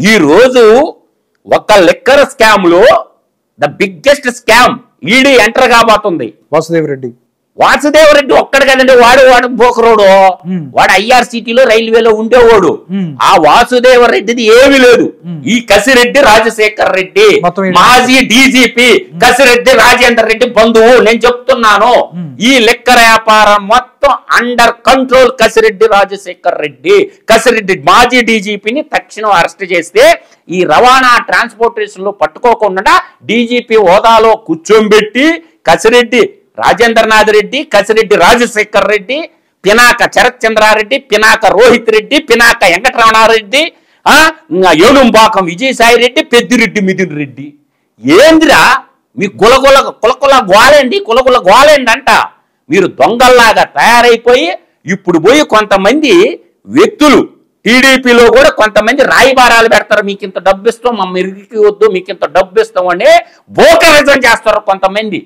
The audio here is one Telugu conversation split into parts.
ఈ రోజు ఒక లిక్కర్ స్కామ్ లో the biggest scam ED enter కాబోతుంది. వాసుదేవరెడ్డి ఒక్కడు కదండి, వాడు బోకరోడు, వాడు ఐఆర్సిటీలో రైల్వేలో ఉండేవాడు. ఆ వాసుదేవరెడ్డిది ఏమీ లేదు. ఈ కసిరెడ్డి రాజశేఖర్ రెడ్డి మాజీ డీజీపీ కసిరెడ్డి రాజేందర్ రెడ్డి బంధువు. నేను చెప్తున్నాను, ఈ లిక్కర్ వ్యాపారం మొత్తం అండర్ కంట్రోల్ కసిరెడ్డి రాజశేఖర్ రెడ్డి. కసిరెడ్డి మాజీ డీజీపీని తక్షణం అరెస్ట్ చేస్తే ఈ రవాణా ట్రాన్స్పోర్టేషన్ లో పట్టుకోకుండా డీజీపీ హోదాలో కూర్చోబెట్టి కసిరెడ్డి రాజేంద్రనాథ్ రెడ్డి, కసిరెడ్డి రాజశేఖర్ రెడ్డి, పినాక శరత్ చంద్రారెడ్డి, పినాక రోహిత్ రెడ్డి, పినాక వెంకటరమణారెడ్డి, ఏనుంబాకం విజయసాయి రెడ్డి, పెద్దిరెడ్డి మిథున్ రెడ్డి. ఏందిరా మీ కులకుల గోలేండి, కులకుల గోలేండి అంట. మీరు దొంగల్లాగా తయారైపోయి ఇప్పుడు పోయి కొంతమంది వ్యక్తులు టీడీపీలో కూడా కొంతమంది రాయిబారాలు పెడతారు. మీకు ఇంత డబ్బు ఇస్తాం, మా మెరుగుకి వద్దు, మీకు ఇంత డబ్బు ఇస్తాం అని బోకరిజం చేస్తారు కొంతమంది.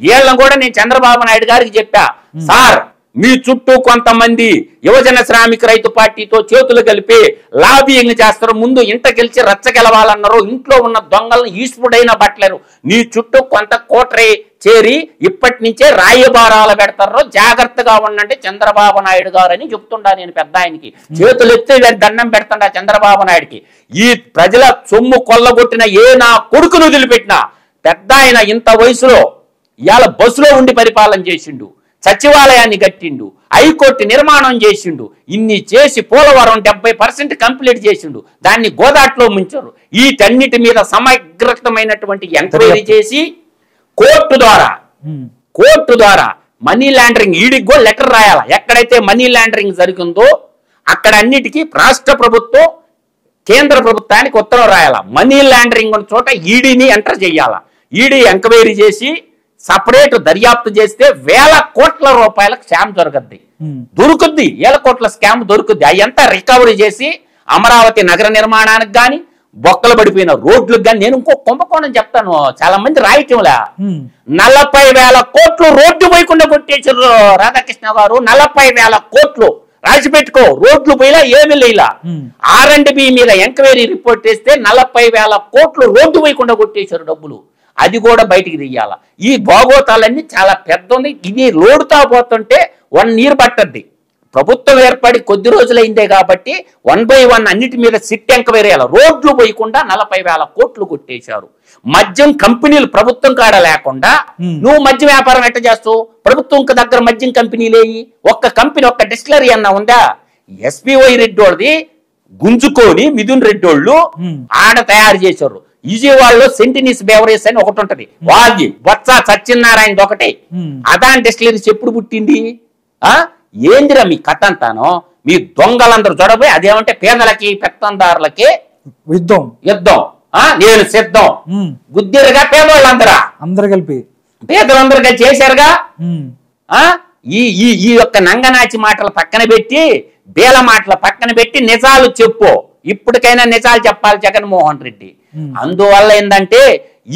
వీళ్ళని కూడా నేను చంద్రబాబు నాయుడు గారికి చెప్పా, సార్ మీ చుట్టూ కొంతమంది యువజన శ్రామిక రైతు పార్టీతో చేతులు కలిపి లాబియింగ్ చేస్తారు. ముందు ఇంట గెలిచి రచ్చ గెలవాలన్నారు. ఇంట్లో ఉన్న దొంగలను ఈశ్వరుడైనా పట్టలేరు. నీ చుట్టూ కొంత కోటరీ చేరి ఇప్పటి నుంచే రాయబారాలు పెడతారు, జాగ్రత్తగా ఉండండి చంద్రబాబు నాయుడు గారు అని చెప్తుండా. నేను పెద్ద ఆయనకి చేతులు ఎత్తి దండం పెడుతుండా చంద్రబాబు నాయుడికి. ఈ ప్రజల సొమ్ము కొల్లగొట్టిన నా కొడుకును వదిలిపెట్టినా పెద్ద ఆయన ఇంత వయసులో ఇవాళ బస్సులో ఉండి పరిపాలన చేసిండు, సచివాలయాన్ని కట్టిండు, హైకోర్టు నిర్మాణం చేసిండు. ఇన్ని చేసి పోలవరం 70% కంప్లీట్ చేసిండు. దాన్ని గోదాట్లో ముంచారు. వీటన్నిటి మీద సమగ్రమైనటువంటి ఎంక్వైరీ చేసి కోర్టు ద్వారా మనీ లాండరింగ్ ఈడికి కూడా లెటర్ రాయాలా. ఎక్కడైతే మనీ లాండరింగ్ జరిగిందో అక్కడ అన్నిటికీ రాష్ట్ర ప్రభుత్వం కేంద్ర ప్రభుత్వానికి ఉత్తరం రాయాలా. మనీ లాండరింగ్ ఉన్న చోట ఈడీని ఎంటర్ చేయాలా. ఈడీ ఎంక్వైరీ చేసి సపరేట్ దర్యాప్తు చేస్తే వేల కోట్ల రూపాయల స్కామ్ దొరుకుద్ది. వేల కోట్ల స్కామ్ దొరుకుద్ది. అయ్యంతా రికవరీ చేసి అమరావతి నగర నిర్మాణానికి గాని, బొక్కలు పడిపోయిన రోడ్లకు గాని. నేను ఇంకో కుంభకోణం చెప్తాను, చాలా మంది రాయటంలా 40,000 కోట్లు రోడ్డు పోయకుండా కొట్టేసారు రాధాకృష్ణ గారు. 40,000 కోట్లు రాసి పెట్టుకో. రోడ్లు పోయిలా ఏమి లేలా. R&B మీద ఎంక్వైరీ రిపోర్ట్ చేస్తే 40,000 కోట్లు రోడ్డు పోయకుండా కొట్టేశారు డబ్బులు. అది కూడా బయటికి తీయాల. ఈ భోగోతాలన్నీ చాలా పెద్ద ఉంది. ఇది లోడుతా పోతుంటే 1 year పట్టద్ది. ప్రభుత్వం ఏర్పడి కొద్ది రోజులైందే కాబట్టి 1 by 1 అన్నిటి మీద సిట్ ఎంక్వైరీ అయ్యాలి. రోడ్లు పోయకుండా 40,000 కోట్లు కొట్టేశారు. మద్యం కంపెనీలు ప్రభుత్వం కాడ లేకుండా నువ్వు మద్యం వ్యాపారం ఎట్ట చేస్తావు? ప్రభుత్వం దగ్గర మద్యం కంపెనీలేయి. ఒక్క కంపెనీ, ఒక్క డిస్టిలరీ అన్న ఉందా? SBI రెడ్డి వాళ్ళది గుంజుకొని మిథున్ రెడ్డి వాళ్ళు ఆడ తయారు చేశారు. విజయవాడలో సెంటినీస్ బెవరేజ్ అని ఒకటి ఉంటది, వాళ్ళది బొత్స సత్యనారాయణ ఒకటే. అదాని డిస్టిలరీస్ ఎప్పుడు పుట్టింది? ఏందిరా మీ కథ అంతాను? మీ దొంగలందరూ జొడబోయి అదేమంటే పేదలకి పెత్తందారులకి యుద్ధం, నేను సిద్ధం గుద్దిరగా పేదవాళ్ళందరూ కలిపి పేదలందరూ కలిసి చేశారుగా. ఈ యొక్క నంగనాచి మాటలు పక్కన పెట్టి, బేల మాటలు పక్కన పెట్టి నిజాలు చెప్పు. ఇప్పటికైనా నిజాలు చెప్పాలి జగన్మోహన్ రెడ్డి. అందువల్ల ఏంటంటే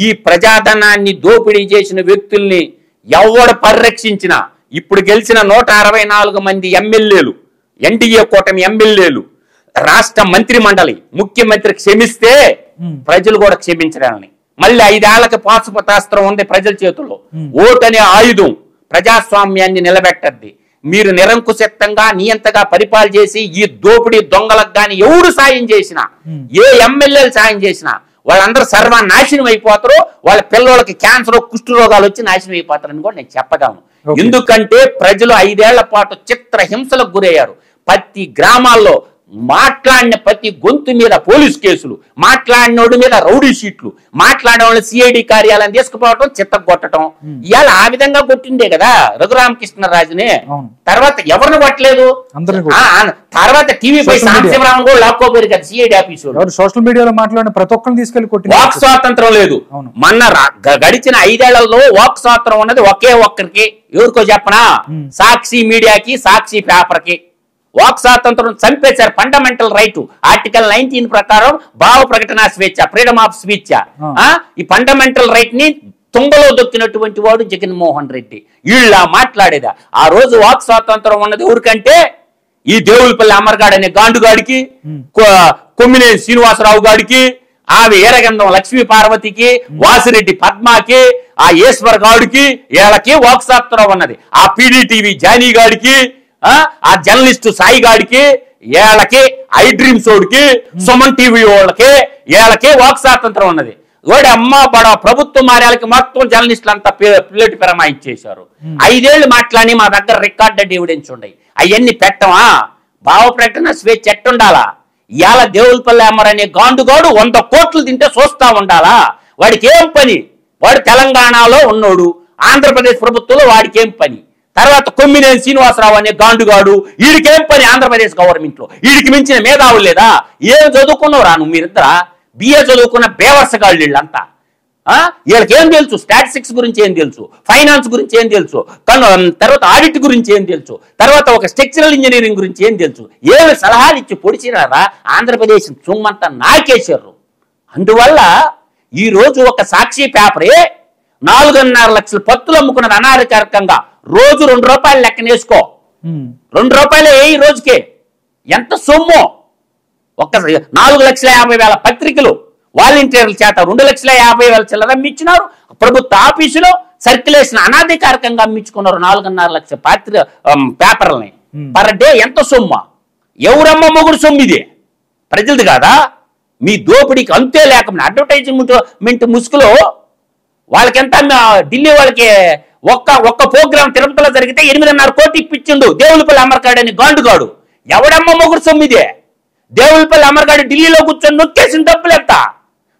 ఈ ప్రజాధనాన్ని దోపిడీ చేసిన వ్యక్తుల్ని ఎవడు పరిరక్షించినా, ఇప్పుడు గెలిచిన 164 మంది ఎమ్మెల్యేలు, ఎన్డీఏ కూటమి ఎమ్మెల్యేలు, రాష్ట్ర మంత్రి మండలి, ముఖ్యమంత్రి క్షమిస్తే ప్రజలు కూడా క్షమించడాలని. మళ్ళీ 5 ఏళ్లకి పాశుపతాస్త్రం ఉంది ప్రజల చేతుల్లో. ఓటనే ఆయుధం ప్రజాస్వామ్యాన్ని నిలబెట్టద్ది. మీరు నిరంకుశత్వంగా నియంతగా పరిపాలన చేసి ఈ దోపిడీ దొంగలకు గాని ఎవరు సాయం చేసినా, ఏ ఎమ్మెల్యేలు సాయం చేసినా వాళ్ళందరూ సర్వనాశనం అయిపోతారు. వాళ్ళ పిల్లలకి క్యాన్సర్, కుష్టు రోగాలు వచ్చి నాశనం అయిపోతారని కూడా నేను చెప్పగలను. ఎందుకంటే ప్రజలు 5 ఏళ్ల పాటు చిత్రహింసలకు గురయ్యారు. ప్రతి గ్రామాల్లో మాట్లాడిన ప్రతి గొంతు మీద పోలీస్ కేసులు, మాట్లాడినోడి మీద రౌడీ షీట్లు, మాట్లాడే వాళ్ళు సిఐడి కార్యాలయం తీసుకుపోవటం, చిత్తగొట్టడం. ఇవాళ ఆ విధంగా కొట్టిందే కదా రఘురామకృష్ణరాజుని. తర్వాత ఎవరిని కొట్టలేదు. తర్వాత టీవీపై సాంశివరావు కూడా లాక్కోపోయారు కదా సిఐడి ఆఫీసు. సోషల్ మీడియాలో మాట్లాడిన ప్రతి ఒక్కరిని తీసుకెళ్లి కొట్టి. వాక్ స్వాతంత్రం లేదు. మొన్న గడిచిన 5 ఏళ్లలో వాక్ స్వాతంత్రం ఉన్నది ఒకే ఒక్కరికి. ఎవరికో చెప్పనా? సాక్షి మీడియాకి, సాక్షి పేపర్ కి. వాక్ స్వాతంత్రం చంపేశారు. ఫండమెంటల్ రైట్ ఆర్టికల్ 19 ప్రకారం భావ ప్రకటన స్వేచ్ఛ, ఫ్రీడమ్ ఆఫ్ స్పీచ్. ఈ ఫండమెంటల్ రైట్ ని తుంగలో దొక్కినటువంటి వాడు జగన్మోహన్ రెడ్డి. వీళ్ళ మాట్లాడేదా? ఆ రోజు వాక్ స్వాతంత్రం ఉన్నది ఊరికంటే ఈ దేవులపల్లి అమర్గాడ్ అనే గాండుగాడికి, కొమ్మినేని శ్రీనివాసరావు గారికి, ఆమె ఏరగంధం లక్ష్మీ పార్వతికి, వాసిరెడ్డి పద్మాకి, ఆ ఈశ్వర్ గాడికి, వీళ్ళకి వాక్సాత్రం ఉన్నది. ఆ పీడీటీవీ జానీ గాడికి, ఆ జర్నలిస్టు సాయి గాడికి, వీళ్ళకి ఐ డ్రీమ్స్ ఓడికి, సుమన్ టీవీ వాళ్ళకి, వీళ్ళకి వాక్స్వాతంత్రం ఉన్నది. ఓడి అమ్మ బడ ప్రభుత్వం మారాలకి మొత్తం జర్నలిస్టులు అంతా ప్లేటు పెరమాయిచ్చేశారు. 5 ఏళ్ళు మాట్లాడి మా దగ్గర రికార్డెడ్ ఎవిడెన్స్ ఉన్నాయి. అవన్నీ పెట్టమా? భావ ప్రకటన స్వేచ్ఛ ఎట్టుండాలా? ఇవాళ దేవులపల్లి అమ్మరనే గాండుగాడు 100 కోట్లు తింటే చూస్తా ఉండాలా? వాడికి ఏం పని? వాడు తెలంగాణలో ఉన్నోడు, ఆంధ్రప్రదేశ్ ప్రభుత్వంలో వాడికి ఏం పని? తర్వాత కొమ్మినేని శ్రీనివాసరావు అనే గాండుగాడు, వీడికేం పని ఆంధ్రప్రదేశ్ గవర్నమెంట్ లో? వీడికి మించిన మేధావులు లేదా? ఏం చదువుకున్నావురా నువ్వు? మీరిద్దరా బిఏ చదువుకున్న బేవర్సగాళ్ళు వీళ్ళంతా. వీళ్ళకి ఏం తెలుసు? స్టాటిస్టిక్స్ గురించి ఏం తెలుసు? ఫైనాన్స్ గురించి ఏం తెలుసు? తర్వాత ఆడిట్ గురించి ఏం తెలుసు? తర్వాత ఒక స్ట్రక్చరల్ ఇంజనీరింగ్ గురించి ఏం తెలుసు? ఏమి సలహాలు ఇచ్చి పొడిచినారా? ఆంధ్రప్రదేశ్ సొమ్మంతా నాకేశారు. అందువల్ల ఈ రోజు ఒక సాక్షి పేపరే 4.5 లక్షల పత్తులు అమ్ముకున్నది అనాధికారికంగా. రోజు 2 రూపాయలు లెక్కనేసుకో. 2 రూపాయలే ఈ రోజుకే. ఎంత సొమ్ము? ఒక 4,50,000 పత్రికలు వాలంటీర్ల చేత 2,50,000 చిల్లర అమ్మించినారు. ప్రభుత్వ ఆఫీసులో సర్క్యులేషన్ అనాధికారికంగా అమ్మించుకున్నారు 4.5 లక్షల పేపర్లని. పర్ డే ఎంత సొమ్ము? ఎవరమ్మ మొగుడు సొమ్ము ఇది? ప్రజలది కాదా? మీ దోపిడీకి అంతే లేకుండా అడ్వర్టైజ్మెంట్ ముసుగులో వాళ్ళకెంత ఢిల్లీ వాళ్ళకి ఒక్క ప్రోగ్రామ్ తిరుపతిలో జరిగితే 8.5 కోట్లు ఇప్పించిండు దేవులపల్లి అమర్కాడు అని గాండుగాడు. ఎవడమ్మ మొగుడు సొమ్ము ఇదే? దేవులపల్లి అమర్గాడు ఢిల్లీలో కూర్చొని నొక్కేసిన డబ్బులు ఎంత?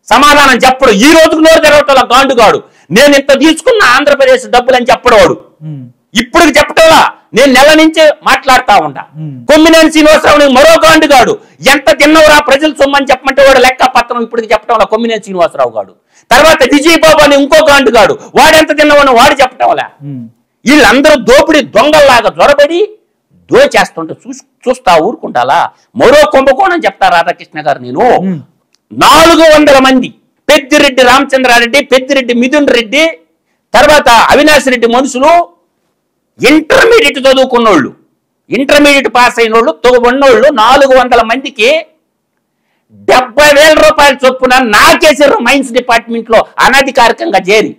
సమాధానం చెప్పడు. ఈ రోజుకు నోరు తెరవటంలో గాండుగాడు. నేను ఇంత తీసుకున్న ఆంధ్రప్రదేశ్ డబ్బులు అని చెప్పడవాడు. ఇప్పుడు చెప్పటంలా నేను నెల నుంచి మాట్లాడుతా ఉంటా. కొమ్మినేని శ్రీనివాసరావు మరో గాండుగాడు. ఎంత తిన్నవరా ప్రజలు సొమ్మని చెప్పమంటే వాడు లెక్క పత్రం ఇప్పుడు చెప్పటంలా కొమ్మినేని శ్రీనివాసరావు గాడు. తర్వాత విజయబాబు అని ఇంకో గాండుగాడు. వాడెంత తిన్నవని వాడు చెప్పటంలా. వీళ్ళందరూ దోపిడీ దొంగల్లాగా జ్వరబడి దోచేస్తుంటే చూస్తా ఊరుకుంటాలా? మరో కుంభకోణం చెప్తా రాధాకృష్ణ గారు. నేను 400 మంది పెద్దిరెడ్డి రామచంద్రారెడ్డి, పెద్దిరెడ్డి మిథున్ రెడ్డి, తర్వాత అవినాష్ రెడ్డి మనుషులు ఇంటర్మీడియట్ చదువుకున్నోళ్ళు, ఇంటర్మీడియట్ పాస్ అయిన వాళ్ళు ఉన్నోళ్ళు 400 మందికి 70,000 రూపాయల చొప్పున నాకేసారు మైన్స్ డిపార్ట్మెంట్ లో అనధికారికంగా చేరి.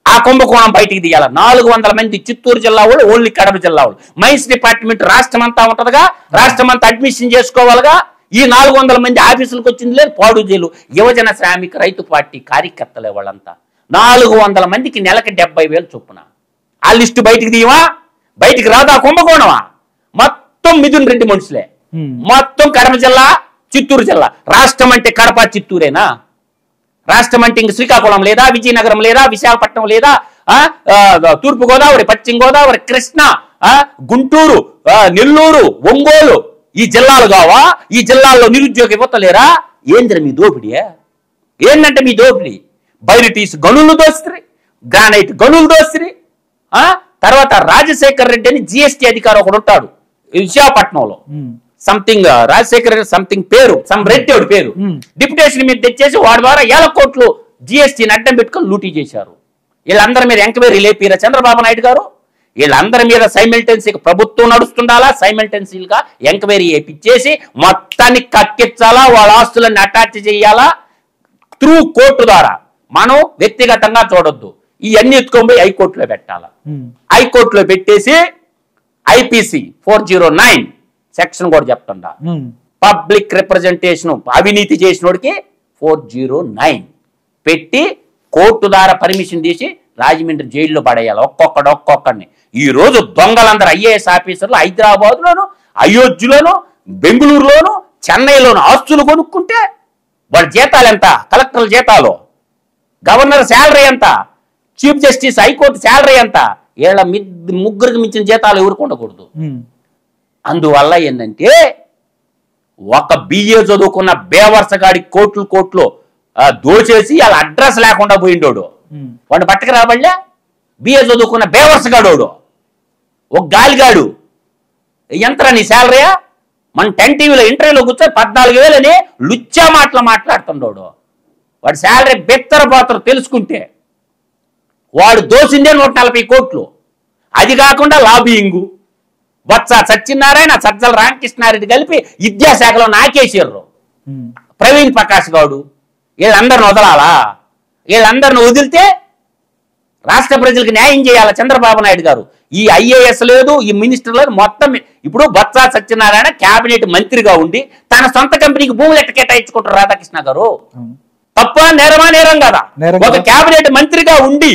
ఆ కుంభకోణం బయటికి తీయాల. 400 మంది చిత్తూరు జిల్లా వాళ్ళు, ఓన్లీ కడప జిల్లా వాళ్ళు. మైన్స్ డిపార్ట్మెంట్ రాష్ట్రం అంతా ఉంటదిగా, రాష్ట్రం అంతా అడ్మిషన్ చేసుకోవాలిగా. ఈ 400 మంది ఆఫీసులకు వచ్చింది లేదు. పాడు జైలు యువజన శ్రామిక రైతు పార్టీ కార్యకర్తలే వాళ్ళంతా. 400 మందికి నెలకి 70,000 చొప్పున. ఆ లిస్టు బయటికి తీయమా? బయటికి రాదా కుంభకోణమా? మొత్తం మిథున్ రెడ్డి మనుషులే. మొత్తం కడప జిల్లా, చిత్తూరు జిల్లా. రాష్ట్రం అంటే కడప చిత్తూరేనా? రాష్ట్రం అంటే ఇంక శ్రీకాకుళం లేదా, విజయనగరం లేదా, విశాఖపట్నం లేదా, తూర్పు గోదావరి, పశ్చిమ గోదావరి, కృష్ణా, గుంటూరు, నెల్లూరు, ఒంగోలు ఈ జిల్లాలు కావా? ఈ జిల్లాల్లో నిరుద్యోగ యువత లేరా? ఏంద్ర మీ దోపిడీ? ఏంటంటే మీ దోపిడీ? బైరిటీస్ గనులు దోస్త్రి, గ్రానైట్ గనులు దోస్త్రి. తర్వాత రాజశేఖర్ రెడ్డి అని జిఎస్టీ అధికారి ఒకడు ఉంటాడు విశాఖపట్నంలో. సంథింగ్ రాజశేఖర్ సంథింగ్ పేరు, సమ్ రెడ్డి పేరు. డిప్యుటేషన్ మీద తెచ్చేసి వాడి ద్వారా 1,000 కోట్లు జిఎస్టీని అడ్డం పెట్టుకొని లూటీ చేశారు. వీళ్ళందరి మీద ఎంక్వైరీ లేపిరా చంద్రబాబు నాయుడు గారు? వీళ్ళందరి మీద సైమిల్టెన్సీగా ప్రభుత్వం నడుస్తుండాలా, సైమిల్టెన్సీగా ఎంక్వైరీ చేపించేసి మొత్తాన్ని కక్కించాలా, వాళ్ళ ఆస్తులను అటాచ్ చేయాలా త్రూ కోర్టు ద్వారా. మనం వ్యక్తిగతంగా చూడొద్దు. ఇవన్నీ ఎత్తుకొని హైకోర్టులో పెట్టాలా. హైకోర్టులో పెట్టేసి ఐపీసీ 409 సెక్షన్ కూడా చెప్తుండా, పబ్లిక్ రిప్రజెంటేషన్ అవినీతి చేసినోడికి 409 పెట్టి కోర్టు ద్వారా పర్మిషన్ తీసి రాజమండ్రి జైల్లో పడేయాలి ఒక్కొక్కడిని. ఈ రోజు దొంగలందరూ ఐఏఎస్ ఆఫీసర్లు హైదరాబాద్ లోను, అయోధ్యలోను, బెంగళూరులోను, చెన్నైలోను ఆస్తులు కొనుక్కుంటే వాళ్ళ జీతాలు ఎంత? కలెక్టర్ల జీతాలు, గవర్నర్ శాలరీ ఎంత, చీఫ్ జస్టిస్ హైకోర్టు శాలరీ ఎంత? వీళ్ళ ముగ్గురికి మించిన జీతాలు ఎవరికి ఉండకూడదు. అందువల్ల ఏంటంటే ఒక బిఏ చదువుకున్న బేవర్సగాడి కోట్లు దోచేసి వాళ్ళ అడ్రస్ లేకుండా పోయిండోడు. వాడిని పట్టక రాబళ్ళే. బిఏ చదువుకున్న బేవర్సగాడోడు, ఒక గాలిగాడు. ఎంతరా నీ శాలరీయా? మన 10 టీవీలో ఇంటర్వ్యూలో కూర్చొని 14,000 లుచ్చా మాటలు మాట్లాడుతుండోడు. వాడి శాలరీ బెత్తర పాత్ర తెలుసుకుంటే వాడు దోసిందే 140 కోట్లు. అది కాకుండా లాబియింగు. బొత్స సత్యనారాయణ, సజ్జల రామకృష్ణారెడ్డి కలిపి విద్యాశాఖలో నాకేసారు. ప్రవీణ్ ప్రకాష్ గౌడ్, వీళ్ళందరిని వదలాలా? వీళ్ళందరిని వదిలితే రాష్ట్ర ప్రజలకు న్యాయం చేయాలా చంద్రబాబు నాయుడు గారు. ఈ ఐఏఎస్ లేదు, ఈ మినిస్టర్ లేదు, మొత్తం ఇప్పుడు బొత్స సత్యనారాయణ కేబినెట్ మంత్రిగా ఉండి తన సొంత కంపెనీకి భూములు ఎట్ట కేటాయించుకుంటారు రాధాకృష్ణ గారు? తప్ప నేరమా? నేరం కదా. ఒక కేబినెట్ మంత్రిగా ఉండి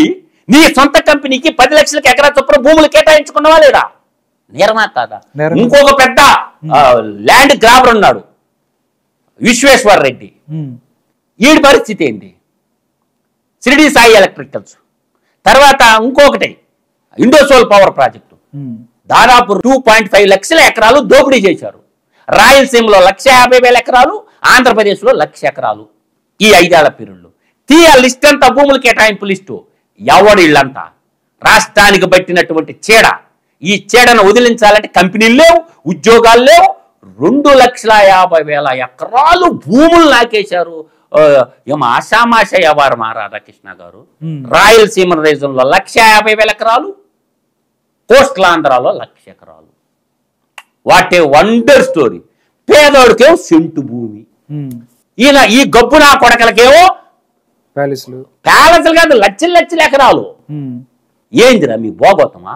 నీ సొంత కంపెనీకి 10 లక్షలకి ఎకరా చొప్పున భూములు కేటాయించుకున్నావా లేదా? నేరమా కాదా? ఇంకొక పెద్ద ల్యాండ్ గ్రాబర్ ఉన్నాడు విశ్వేశ్వర్ రెడ్డి. ఈడి పరిస్థితి ఏంటి? షిరిడి సాయి ఎలక్ట్రికల్స్, తర్వాత ఇంకొకటి ఇండోసోల్ పవర్ ప్రాజెక్టు, దాదాపు 2.5 లక్షల ఎకరాలు దోపిడీ చేశారు. రాయలసీమలో 150,000 ఎకరాలు, ఆంధ్రప్రదేశ్లో 1,00,000 ఎకరాలు. ఈ 5 ఏళ్ల పీరియడ్లో తీయ లిస్ట్ అంతా భూముల కేటాయింపు లిస్టు. ఎవడు ఇళ్ళంతా రాష్ట్రానికి పట్టినటువంటి చీడ. ఈ చీడను వదిలించాలంటే కంపెనీలు లేవు, ఉద్యోగాలు లేవు. 2,50,000 ఎకరాలు భూములు నాకేశారు. ఏమో ఆషామాష వ్యవహారం రాధాకృష్ణ గారు. రాయలసీమ రీజన్లో 150,000 ఎకరాలు, కోస్టల్ ఆంధ్రాలో 1,00,000 ఎకరాలు. What a wonder story. పేదోడికేమో సెంటు భూమి. ఈయన ఈ గబ్బు నా కొడకలకేమో ప్యాలెస్లు కాదు, లక్షల ఎకరాలు. ఏందిరా మీ బోగోతమా?